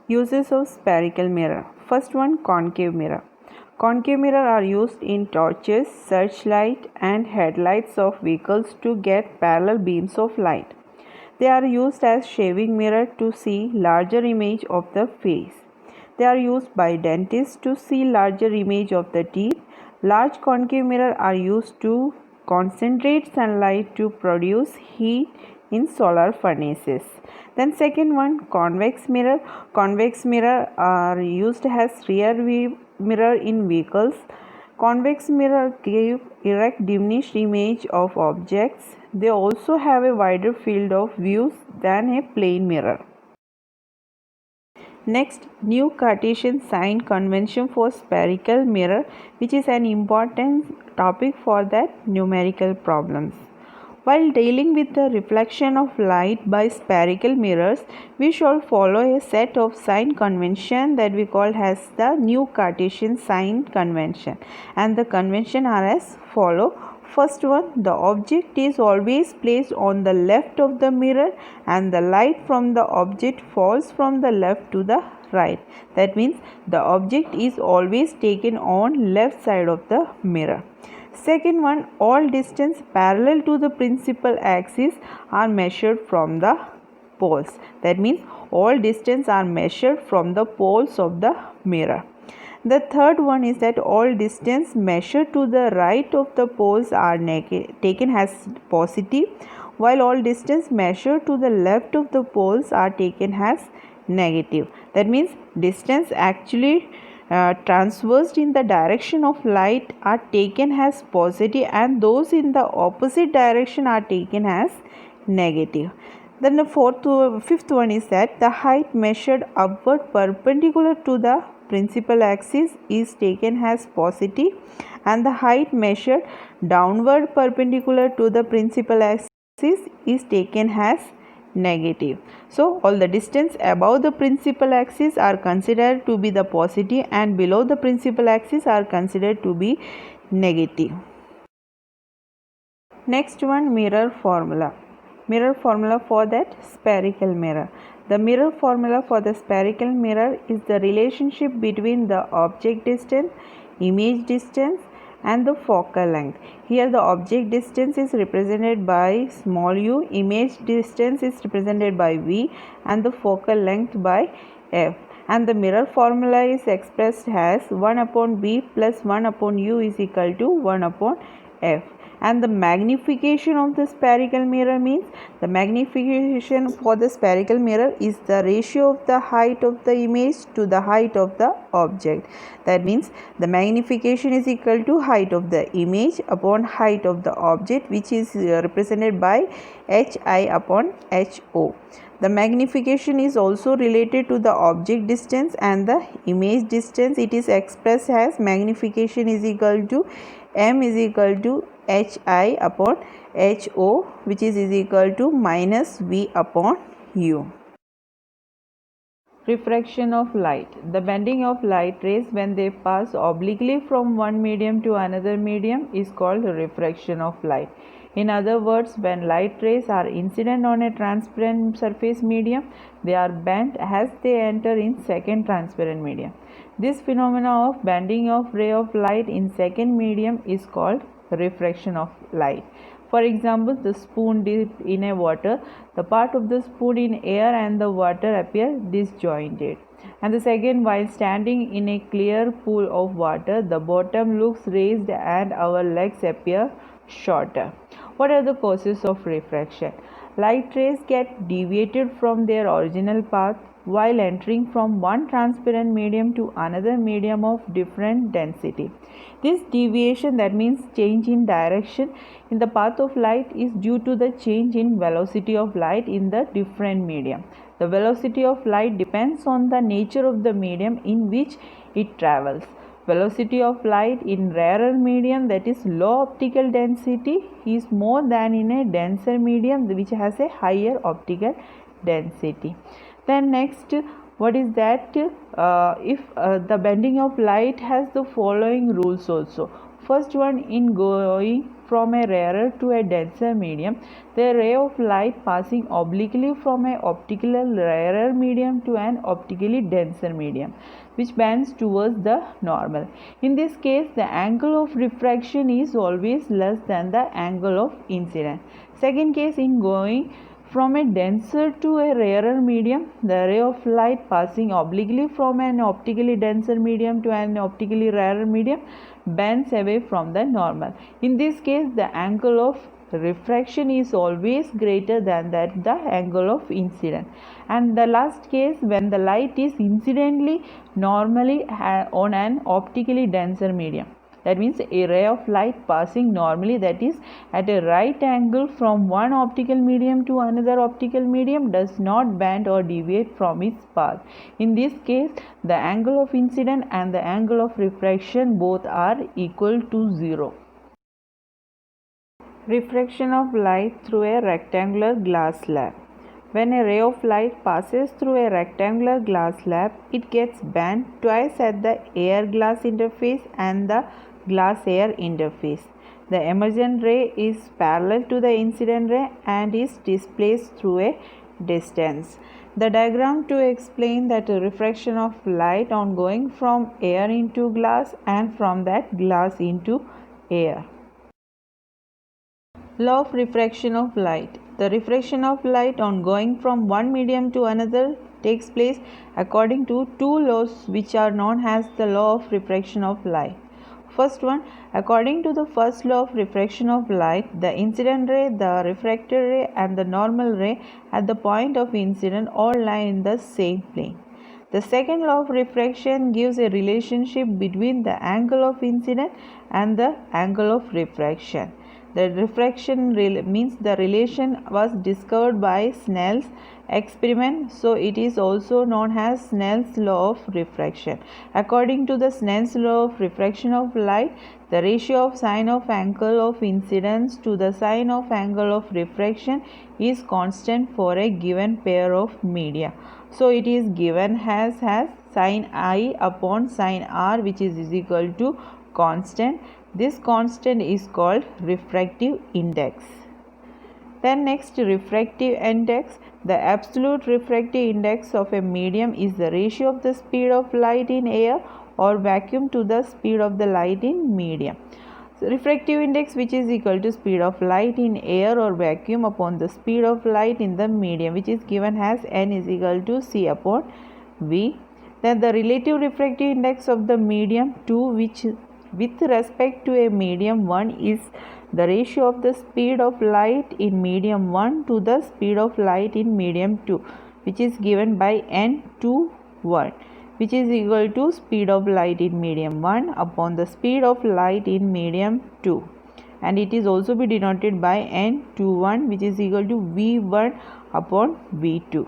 Uses of spherical mirror. First one, concave mirror. Concave mirror are used in torches, searchlight and headlights of vehicles to get parallel beams of light. They are used as shaving mirror to see larger image of the face. They are used by dentists to see larger image of the teeth. Large concave mirror are used to concentrate sunlight to produce heat in solar furnaces. Then second one, convex mirror. Convex mirror are used as rear view mirror in vehicles. Convex mirror give erect diminished image of objects. They also have a wider field of views than a plane mirror. Next, new Cartesian sign convention for spherical mirror, which is an important topic for that numerical problems. While dealing with the reflection of light by spherical mirrors, we shall follow a set of sign convention that we call as the new Cartesian sign convention, and the convention are as follow. First one, the object is always placed on the left of the mirror and the light from the object falls from the left to the right. That means the object is always taken on left side of the mirror. Second one, all distance parallel to the principal axis are measured from the poles. That means all distance are measured from the poles of the mirror. The third one is that all distance measured to the right of the poles are taken as positive, while all distance measured to the left of the poles are taken as negative. That means distance actually transversed in the direction of light are taken as positive and those in the opposite direction are taken as negative. Then the fifth one is that the height measured upward perpendicular to the principal axis is taken as positive and the height measured downward perpendicular to the principal axis is taken as negative. So all the distance above the principal axis are considered to be the positive and below the principal axis are considered to be negative. Next one, mirror formula. Mirror formula for that spherical mirror. The mirror formula for the spherical mirror is the relationship between the object distance, image distance and the focal length. Here the object distance is represented by small u, image distance is represented by v and the focal length by f. And the mirror formula is expressed as 1 upon v plus 1 upon u is equal to 1 upon f. And the magnification of the spherical mirror means the magnification for the spherical mirror is the ratio of the height of the image to the height of the object. That means the magnification is equal to height of the image upon height of the object, which is represented by hi upon ho. The magnification is also related to the object distance and the image distance. It is expressed as magnification is equal to m is equal to hi upon ho, which is equal to minus v upon u. Refraction of light. The bending of light rays when they pass obliquely from one medium to another medium is called refraction of light. In other words, when light rays are incident on a transparent surface medium, they are bent as they enter in second transparent medium. This phenomena of bending of ray of light in second medium is called refraction of light. For example, the spoon dipped in a water, the part of the spoon in air and the water appear disjointed. And the second, while standing in a clear pool of water, the bottom looks raised and our legs appear shorter. What are the causes of refraction? Light rays get deviated from their original path while entering from one transparent medium to another medium of different density. This deviation, that means change in direction in the path of light, is due to the change in velocity of light in the different medium. The velocity of light depends on the nature of the medium in which it travels. Velocity of light in rarer medium, that is low optical density, is more than in a denser medium which has a higher optical density. Then next, what is that? If the bending of light has the following rules also. First one, in going from a rarer to a denser medium, the ray of light passing obliquely from a optically rarer medium to an optically denser medium, which bends towards the normal. In this case, the angle of refraction is always less than the angle of incidence. Second case, in going from a denser to a rarer medium, the ray of light passing obliquely from an optically denser medium to an optically rarer medium bends away from the normal. In this case, the angle of refraction is always greater than the angle of incidence. And the last case, when the light is incidentally normally on an optically denser medium. That means a ray of light passing normally, that is at a right angle from one optical medium to another optical medium, does not bend or deviate from its path. In this case, the angle of incidence and the angle of refraction both are equal to 0. Refraction of light through a rectangular glass slab. When a ray of light passes through a rectangular glass slab, it gets bent twice at the air-glass interface and the glass-air interface. The emergent ray is parallel to the incident ray and is displaced through a distance. The diagram to explain that refraction of light on going from air into glass and from that glass into air. Law of refraction of light. The refraction of light on going from one medium to another takes place according to two laws which are known as the law of refraction of light. First one, according to the first law of refraction of light, the incident ray, the refracted ray and the normal ray at the point of incidence all lie in the same plane. The second law of refraction gives a relationship between the angle of incidence and the angle of refraction. The refraction means the relation was discovered by Snell's experiment, so it is also known as Snell's law of refraction. According to the Snell's law of refraction of light, the ratio of sine of angle of incidence to the sine of angle of refraction is constant for a given pair of media. So it is given as sine I upon sine R, which is equal to constant. This constant is called refractive index. Then next, refractive index. The absolute refractive index of a medium is the ratio of the speed of light in air or vacuum to the speed of the light in medium. So, refractive index, which is equal to speed of light in air or vacuum upon the speed of light in the medium, which is given as n is equal to c upon v. Then the relative refractive index of the medium 2, which with respect to a medium 1 is the ratio of the speed of light in medium 1 to the speed of light in medium 2, which is given by n/1, which is equal to speed of light in medium 1 upon the speed of light in medium 2, and it is also be denoted by n/1, which is equal to v1 upon v2.